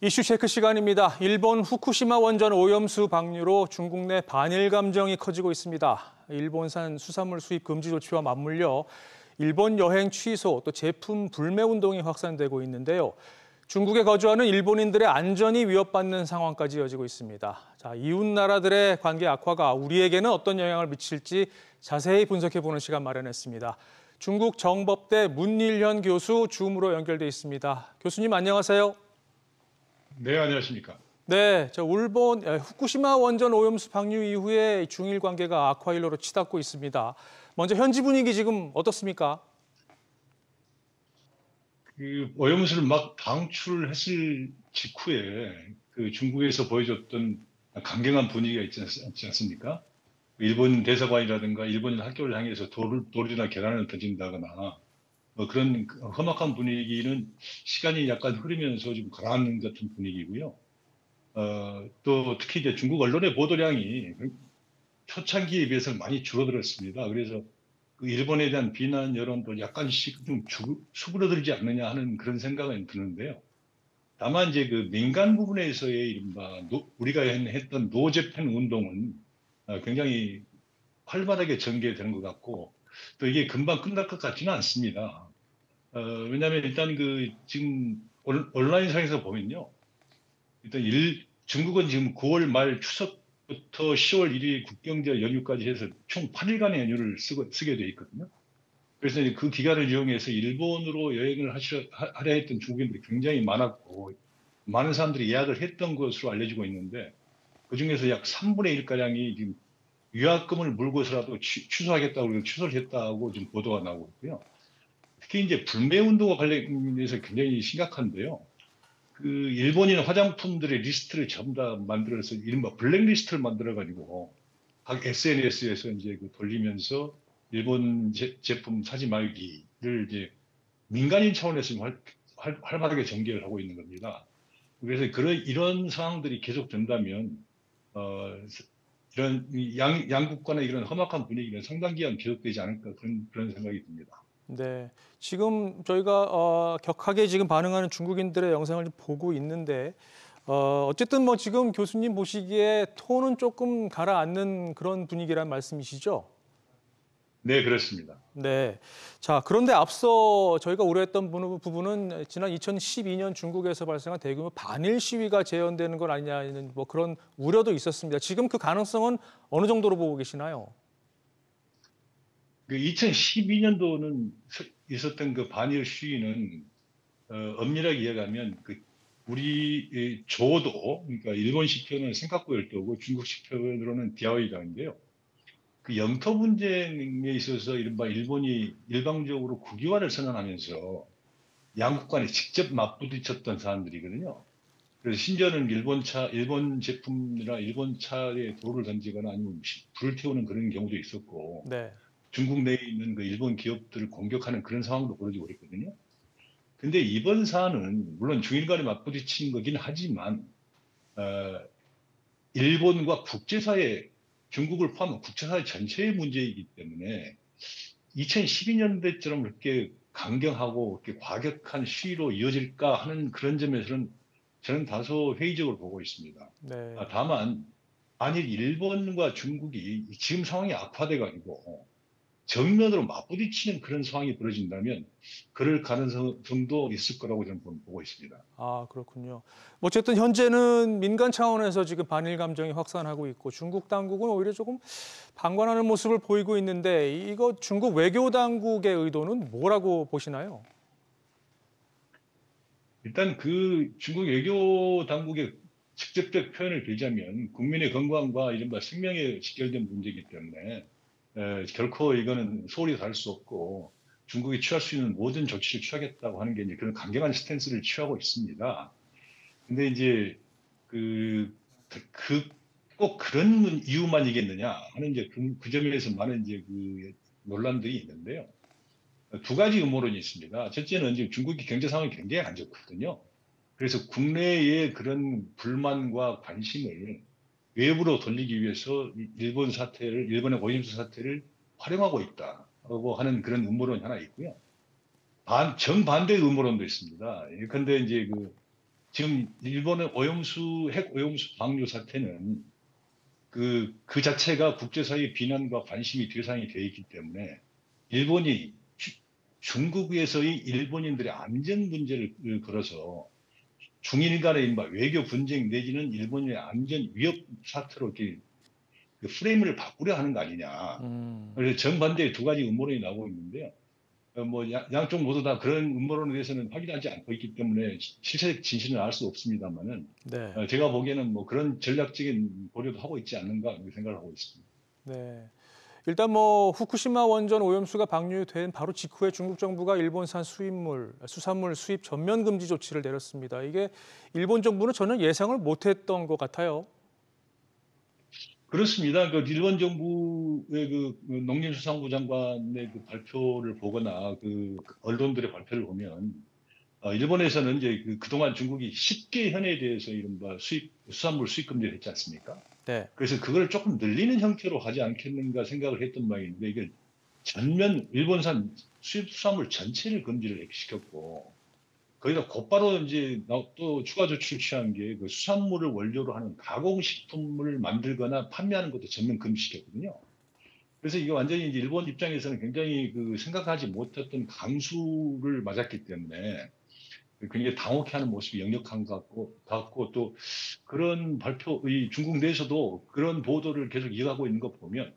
이슈 체크 시간입니다. 일본 후쿠시마 원전 오염수 방류로 중국 내 반일 감정이 커지고 있습니다. 일본산 수산물 수입 금지 조치와 맞물려 일본 여행 취소, 또 제품 불매 운동이 확산되고 있는데요. 중국에 거주하는 일본인들의 안전이 위협받는 상황까지 이어지고 있습니다. 자, 이웃 나라들의 관계 악화가 우리에게는 어떤 영향을 미칠지 자세히 분석해보는 시간 마련했습니다. 중국 정법대 문일현 교수 줌으로 연결돼 있습니다. 교수님 안녕하세요. 네, 안녕하십니까. 네, 일본 후쿠시마 원전 오염수 방류 이후에 중일 관계가 악화 일로로 치닫고 있습니다. 먼저 현지 분위기 지금 어떻습니까? 그 오염수를 막 방출했을 직후에 그 중국에서 보여줬던 강경한 분위기가 있지 않습니까? 일본 대사관이라든가 일본 학교를 향해서 돌이나 계란을 던진다거나 그런 험악한 분위기는 시간이 약간 흐르면서 좀 가라앉는 같은 분위기고요. 또 특히 이제 중국 언론의 보도량이 초창기에 비해서 많이 줄어들었습니다. 그래서 그 일본에 대한 비난 여론도 약간씩 좀 수그러들지 않느냐 하는 그런 생각은 드는데요. 다만 이제 그 민간 부분에서의 이른바 우리가 했던 노재팬 운동은 굉장히 활발하게 전개되는 것 같고 또 이게 금방 끝날 것 같지는 않습니다. 왜냐하면 일단 그 지금 온라인상에서 보면요. 일단 중국은 지금 9월 말 추석부터 10월 1일 국경절 연휴까지 해서 총 8일간의 연휴를 쓰게 돼 있거든요. 그래서 이제 그 기간을 이용해서 일본으로 여행을 하려 했던 중국인들이 굉장히 많았고 많은 사람들이 예약을 했던 것으로 알려지고 있는데 그중에서 약 3분의 1가량이 지금 위약금을 물고서라도 취소하겠다고 취소를 했다고 지금 보도가 나오고 있고요. 특히 이제 불매 운동과 관련해서 굉장히 심각한데요. 그 일본인 화장품들의 리스트를 전부 다 만들어서 이른바 블랙리스트를 만들어가지고 각 SNS에서 이제 돌리면서 일본 제품 사지 말기를 이제 민간인 차원에서 활발하게 전개를 하고 있는 겁니다. 그래서 이런 상황들이 계속된다면 이런 양국 간의 이런 험악한 분위기는 상당 기간 계속되지 않을까 그런 생각이 듭니다. 네, 지금 저희가 격하게 지금 반응하는 중국인들의 영상을 좀 보고 있는데 어쨌든 뭐 지금 교수님 보시기에 톤은 조금 가라앉는 그런 분위기란 말씀이시죠? 네, 그렇습니다. 네. 자, 그런데 앞서 저희가 우려했던 부분은 지난 2012년 중국에서 발생한 대규모 반일 시위가 재현되는 건 아니냐는 뭐 그런 우려도 있었습니다. 지금 그 가능성은 어느 정도로 보고 계시나요? 그 2012년도는 있었던 그 반일 시위는 엄밀하게 이야기하면 그 우리 조도 그러니까 일본식 표현은 센카쿠 열도고 중국식 표현으로는 디아오이강인데요. 그 영토 분쟁에 있어서 이른바 일본이 일방적으로 국유화를 선언하면서 양국 간에 직접 맞부딪혔던 사람들이거든요. 그래서 심지어는 일본 제품이나 일본 차에 돌을 던지거나 아니면 불을 태우는 그런 경우도 있었고, 네. 중국 내에 있는 그 일본 기업들을 공격하는 그런 상황도 벌어지고 그랬거든요. 근데 이번 사안은 물론 중일 간에 맞부딪힌 거긴 하지만 어, 일본과 국제사회, 중국을 포함한 국제사회 전체의 문제이기 때문에 2012년대처럼 그렇게 강경하고 그렇게 과격한 시위로 이어질까 하는 그런 점에서는 저는 다소 회의적으로 보고 있습니다. 네. 다만 만일 일본과 중국이 지금 상황이 악화돼가지고 정면으로 맞부딪히는 그런 상황이 벌어진다면 그럴 가능성도 있을 거라고 저는 보고 있습니다. 아, 그렇군요. 어쨌든 현재는 민간 차원에서 지금 반일 감정이 확산하고 있고 중국 당국은 오히려 조금 방관하는 모습을 보이고 있는데 이거 중국 외교 당국의 의도는 뭐라고 보시나요? 일단 그 중국 외교 당국의 직접적 표현을 빌자면 국민의 건강과 이른바 생명에 직결된 문제이기 때문에 결코 이거는 소홀히 다룰 수 없고 중국이 취할 수 있는 모든 조치를 취하겠다고 하는 게 이제 그런 강경한 스탠스를 취하고 있습니다. 근데 이제 그, 꼭 그런 이유만이겠느냐 하는 이제 그 점에서 많은 이제 그 논란들이 있는데요. 두 가지 음모론이 있습니다. 첫째는 이제 중국이 경제 상황이 굉장히 안 좋거든요. 그래서 국내의 그런 불만과 관심을 외부로 돌리기 위해서 일본의 오염수 사태를 활용하고 있다고 하는 그런 음모론이 하나 있고요. 정반대의 음모론도 있습니다. 예컨대 이제 지금 일본의 핵 오염수 방류 사태는 그 자체가 국제사회의 비난과 관심이 대상이 되어 있기 때문에 일본이 중국에서의 일본인들의 안전 문제를 걸어서 중일 간의 이른바 외교 분쟁 내지는 일본의 안전 위협 사태로 이렇게 그 프레임을 바꾸려 하는 거 아니냐. 음, 그래서 정반대의 두 가지 음모론이 나오고 있는데요. 양쪽 모두 다 그런 음모론에 대해서는 확인하지 않고 있기 때문에 실체 진실은 알 수 없습니다만은 네. 제가 보기에는 뭐 그런 전략적인 고려도 하고 있지 않는가 이렇게 생각을 하고 있습니다. 네. 일단 뭐 후쿠시마 원전 오염수가 방류된 바로 직후에 중국 정부가 일본산 수산물 수입 전면 금지 조치를 내렸습니다. 이게 일본 정부는 전혀 예상을 못했던 것 같아요. 그렇습니다. 그 일본 정부의 그 농림수산부 장관의 그 발표를 보거나 그 언론들의 발표를 보면 일본에서는 이제 그동안 중국이 10개 현에 대해서 이른바 수산물 수입 금지를 했지 않습니까? 네. 그래서 그걸 조금 늘리는 형태로 하지 않겠는가 생각을 했던 모양인데 이게 전면 일본산 수입 수산물 전체를 금지를 시켰고 거기다 곧바로 이제 또 추가 조치를 취한 게 그 수산물을 원료로 하는 가공식품을 만들거나 판매하는 것도 전면 금지시켰거든요. 그래서 이게 완전히 이제 일본 입장에서는 굉장히 그 생각하지 못했던 강수를 맞았기 때문에 굉장히 당혹해하는 모습이 역력한 것 같고 또 그런 이 중국 내에서도 그런 보도를 계속 이어가고 있는 거 보면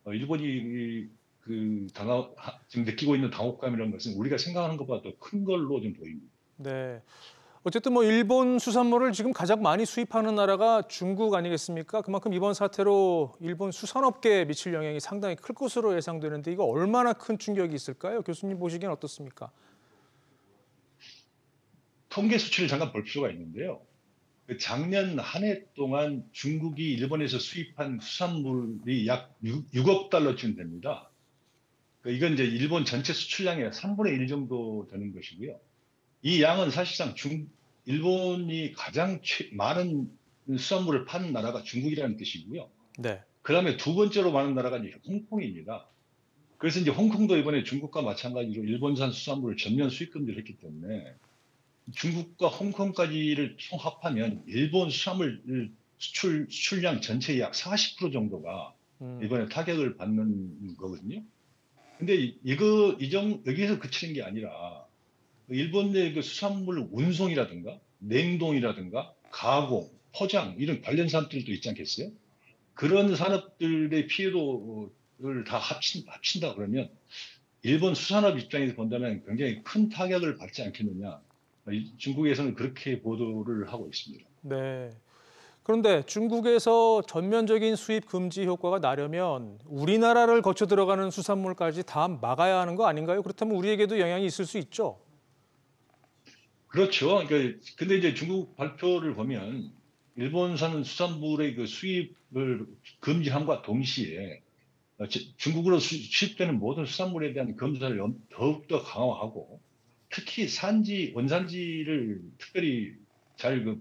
일본이 지금 느끼고 있는 당혹감이라는 것은 우리가 생각하는 것보다 더 큰 걸로 좀 보입니다. 네. 어쨌든 뭐 일본 수산물을 지금 가장 많이 수입하는 나라가 중국 아니겠습니까? 그만큼 이번 사태로 일본 수산업계에 미칠 영향이 상당히 클 것으로 예상되는데 이거 얼마나 큰 충격이 있을까요? 교수님 보시기엔 어떻습니까? 통계 수치를 잠깐 볼 필요가 있는데요. 그 작년 한 해 동안 중국이 일본에서 수입한 수산물이 약 6억 달러쯤 됩니다. 이건 이제 일본 전체 수출량의 3분의 1 정도 되는 것이고요. 이 양은 사실상 일본이 가장 많은 수산물을 파는 나라가 중국이라는 뜻이고요. 네. 그 다음에 두 번째로 많은 나라가 이제 홍콩입니다. 그래서 이제 홍콩도 이번에 중국과 마찬가지로 일본산 수산물을 전면 수입 금지를 했기 때문에 중국과 홍콩까지를 총합하면 일본 수산물 수출량 전체의 약 40% 정도가 음, 이번에 타격을 받는 거거든요. 근데 여기서 그치는 게 아니라 일본 내 그 수산물 운송이라든가 냉동이라든가 가공, 포장 이런 관련 산업들도 있지 않겠어요? 그런 산업들의 피해도를 다 합친다 그러면 일본 수산업 입장에서 본다면 굉장히 큰 타격을 받지 않겠느냐. 중국에서는 그렇게 보도를 하고 있습니다. 네. 그런데 중국에서 전면적인 수입 금지 효과가 나려면 우리나라를 거쳐 들어가는 수산물까지 다 막아야 하는 거 아닌가요? 그렇다면 우리에게도 영향이 있을 수 있죠. 그렇죠. 그러니까 근데 이제 중국 발표를 보면 일본산 수산물의 그 수입을 금지함과 동시에 중국으로 수입되는 모든 수산물에 대한 검사를 더욱더 강화하고 특히 원산지를 특별히 잘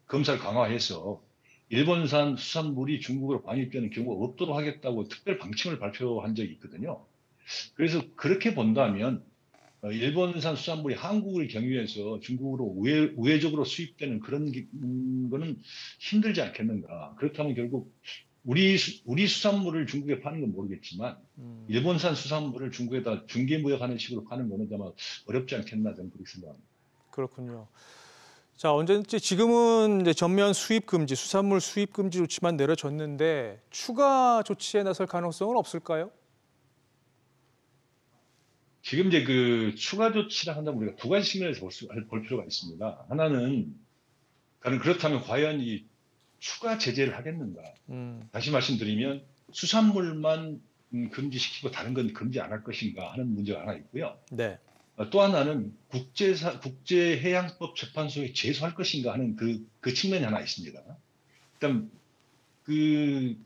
검사를 강화해서 일본산 수산물이 중국으로 반입되는 경우가 없도록 하겠다고 특별 방침을 발표한 적이 있거든요. 그래서 그렇게 본다면 일본산 수산물이 한국을 경유해서 중국으로 우회적으로 수입되는 그런 거는 힘들지 않겠는가. 그렇다면 결국 우리 수산물을 중국에 파는 건 모르겠지만 일본산 수산물을 중국에다 중개무역하는 식으로 파는 거는 아마 어렵지 않겠나 저는 그렇게 생각합니다. 그렇군요. 자, 언제든지 지금은 이제 전면 수입 금지, 수산물 수입 금지 조치만 내려졌는데 추가 조치에 나설 가능성은 없을까요? 지금 이제 그 추가 조치를 한다면 우리가 두 가지 측면에서 볼 필요가 있습니다. 하나는 그렇다면 과연 이 추가 제재를 하겠는가? 음, 다시 말씀드리면 수산물만 금지시키고 다른 건 금지 안 할 것인가 하는 문제가 하나 있고요. 네. 또 하나는 국제해양법 재판소에 제소할 것인가 하는 그 측면이 하나 있습니다. 일단 그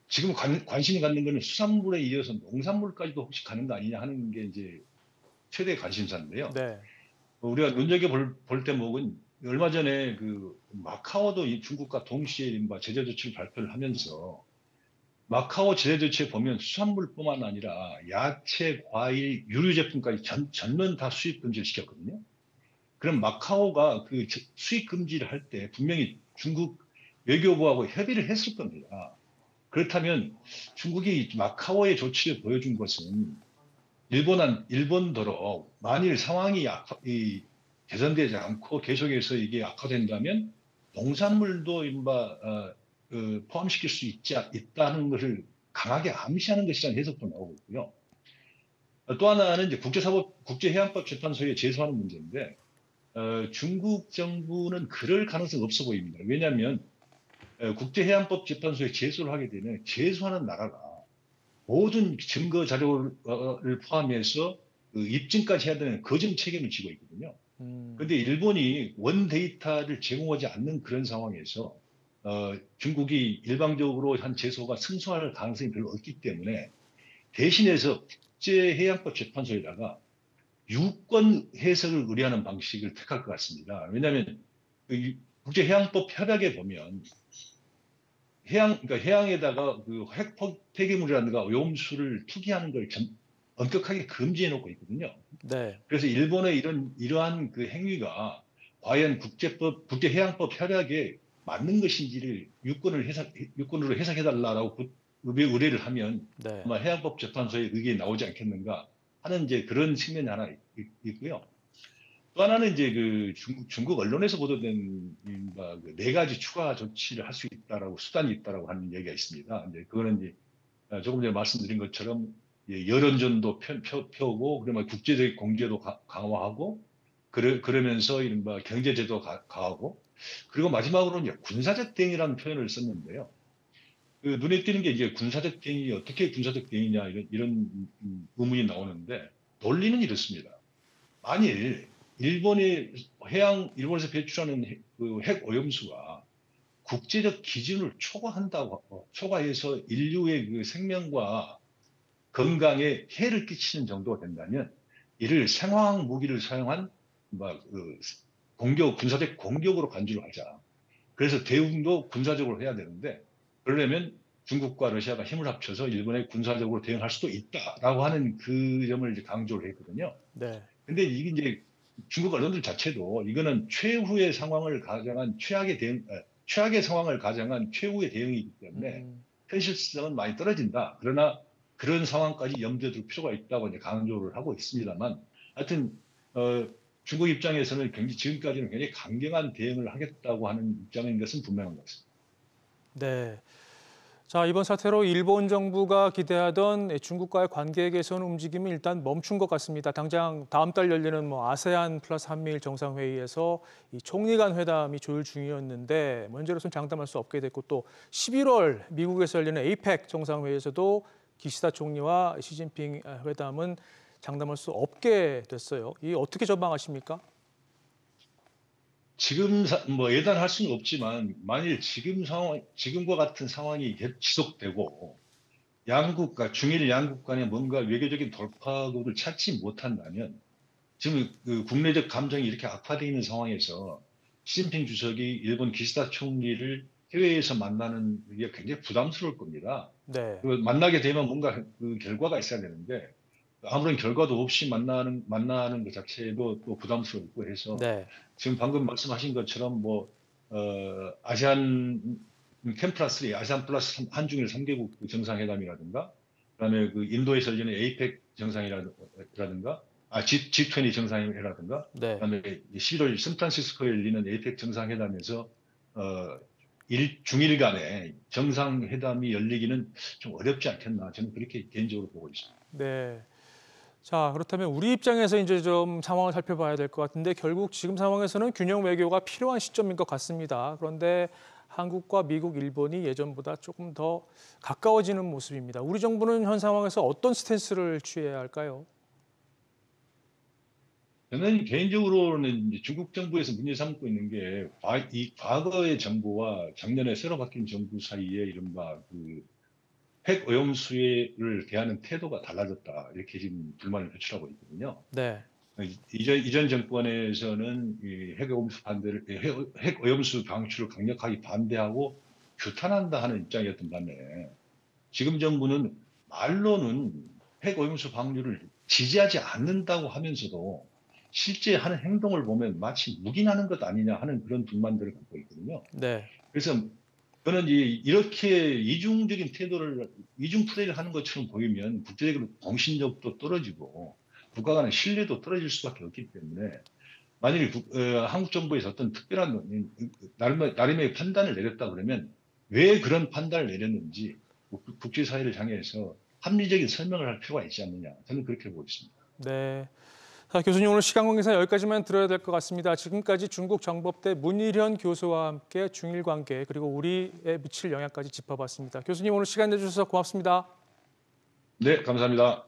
지금 관심이 갖는 거는 수산물에 이어서 농산물까지도 혹시 가는 거 아니냐 하는 게 이제 최대 관심사인데요. 네. 우리가 눈여겨볼 대목은 얼마 전에 그 마카오도 이 중국과 동시에 이른바 제재 조치를 발표를 하면서 마카오 제재 조치에 보면 수산물뿐만 아니라 야채, 과일, 유류 제품까지 전면 다 수입 금지를 시켰거든요. 그럼 마카오가 그 수입 금지를 할 때 분명히 중국 외교부하고 협의를 했을 겁니다. 그렇다면 중국이 마카오의 조치를 보여준 것은 일본도로 만일 상황이 개선되지 않고 계속해서 이게 악화된다면 농산물도 포함시킬 수 있다는 것을 강하게 암시하는 것이라는 해석도 나오고 있고요. 또 하나는 이제 국제해양법 재판소에 제소하는 문제인데, 중국 정부는 그럴 가능성이 없어 보입니다. 왜냐하면 국제해양법 재판소에 제소를 하게 되면 제소하는 나라가 모든 증거 자료를 포함해서 그 입증까지 해야 되는 거점 책임을 지고 있거든요. 그런데 일본이 원 데이터를 제공하지 않는 그런 상황에서 중국이 일방적으로 한 제소가 승소할 가능성이 별로 없기 때문에 대신해서 국제해양법 재판소에다가 유권 해석을 의뢰하는 방식을 택할 것 같습니다. 왜냐하면 그 국제해양법 협약에 보면 그러니까 해양에다가 그 핵 폐기물이라든가 오염수를 투기하는 걸 엄격하게 금지해 놓고 있거든요. 네. 그래서 일본의 이러한 그 행위가 과연 국제해양법 협약에 맞는 것인지를 유권으로 해석해달라고 의뢰를 하면 네. 아마 해양법 재판소의 의견이 나오지 않겠는가 하는 이제 그런 측면이 하나 있고요. 또 하나는 이제 그 중국 언론에서 보도된 네 가지 추가 조치를 할 수 있다라고 수단이 있다라고 하는 얘기가 있습니다. 이제 그거는 이제 조금 전에 말씀드린 것처럼 여론전도 펴고 그러면 국제적 공개도 강화하고 그러면서 이른바 경제제도 강화하고 그리고 마지막으로는 이제 군사적 대응이라는 표현을 썼는데요. 그 눈에 띄는 게 이제 군사적 대응이 어떻게 군사적 대응이냐 이런 의문이 나오는데 논리는 이렇습니다. 만일 일본에서 배출하는 그 핵 오염수가 국제적 기준을 초과해서 인류의 그 생명과 건강에 해를 끼치는 정도가 된다면 이를 생화학 무기를 사용한 군사적 공격으로 간주를 하자. 그래서 대응도 군사적으로 해야 되는데 그러려면 중국과 러시아가 힘을 합쳐서 일본에 군사적으로 대응할 수도 있다라고 하는 그 점을 이제 강조를 했거든요. 네. 근데 이게 이제 중국 언론들 자체도 이거는 최후의 상황을 가정한 최악의 상황을 가정한 최후의 대응이기 때문에 현실성은 많이 떨어진다. 그러나 그런 상황까지 염두에 둘 필요가 있다고 이제 강조를 하고 있습니다만, 하여튼 중국 입장에서는 지금까지는 굉장히 강경한 대응을 하겠다고 하는 입장인 것은 분명한 것 같습니다. 네. 자, 이번 사태로 일본 정부가 기대하던 중국과의 관계 개선 움직임은 일단 멈춘 것 같습니다. 당장 다음 달 열리는 아세안 플러스 한미일 정상회의에서 이 총리 간 회담이 조율 중이었는데 현재로서는 장담할 수 없게 됐고 또 11월 미국에서 열리는 에이펙 정상회의에서도 기시다 총리와 시진핑 회담은 장담할 수 없게 됐어요. 이 어떻게 전망하십니까? 지금 예단할 수는 없지만 만일 지금과 같은 상황이 지속되고 중일 양국 간에 뭔가 외교적인 돌파구를 찾지 못한다면 지금 그 국내적 감정이 이렇게 악화되어 있는 상황에서 시진핑 주석이 일본 기시다 총리를 해외에서 만나는 게 굉장히 부담스러울 겁니다. 네. 만나게 되면 뭔가 그 결과가 있어야 되는데 아무런 결과도 없이 만나는 것 자체도 또 부담스럽고 해서 네. 지금 방금 말씀하신 것처럼 아세안 캠플러스 아세안 플러스 한중일 3개국 정상회담이라든가 그다음에 그 인도에서 열리는 에이펙 정상이라든가 G20 정상회라든가 네. 그다음에 11월 샌프란시스코에 열리는 에이펙 정상회담에서 중일 간에 정상회담이 열리기는 좀 어렵지 않겠나 저는 그렇게 개인적으로 보고 있습니다. 네. 자, 그렇다면 우리 입장에서 이제 좀 상황을 살펴봐야 될 것 같은데 결국 지금 상황에서는 균형 외교가 필요한 시점인 것 같습니다. 그런데 한국과 미국, 일본이 예전보다 조금 더 가까워지는 모습입니다. 우리 정부는 현 상황에서 어떤 스탠스를 취해야 할까요? 저는 개인적으로는 이제 중국 정부에서 문제 삼고 있는 게 이 과거의 정부와 작년에 새로 바뀐 정부 사이에 이른바 그 핵 오염수를 대하는 태도가 달라졌다 이렇게 지금 불만을 표출하고 있거든요. 네. 이전 정권에서는 핵 오염수 방출을 강력하게 반대하고 규탄한다 하는 입장이었던 반면에 지금 정부는 말로는 핵 오염수 방류를 지지하지 않는다고 하면서도 실제 하는 행동을 보면 마치 묵인하는 것 아니냐 하는 그런 불만들을 갖고 있거든요. 네. 그래서 저는 이렇게 이중적인 태도를, 이중 플레이를 하는 것처럼 보이면 국제적으로 공신력도 떨어지고 국가 간의 신뢰도 떨어질 수밖에 없기 때문에, 만약에 한국 정부에서 어떤 특별한 나름의 판단을 내렸다 그러면 왜 그런 판단을 내렸는지 국제사회를 향해서 합리적인 설명을 할 필요가 있지 않느냐, 저는 그렇게 보고 있습니다. 네. 자, 교수님 오늘 시간 관계상 여기까지만 들어야 될 것 같습니다. 지금까지 중국 정법대 문일현 교수와 함께 중일 관계 그리고 우리에 미칠 영향까지 짚어봤습니다. 교수님 오늘 시간 내주셔서 고맙습니다. 네, 감사합니다.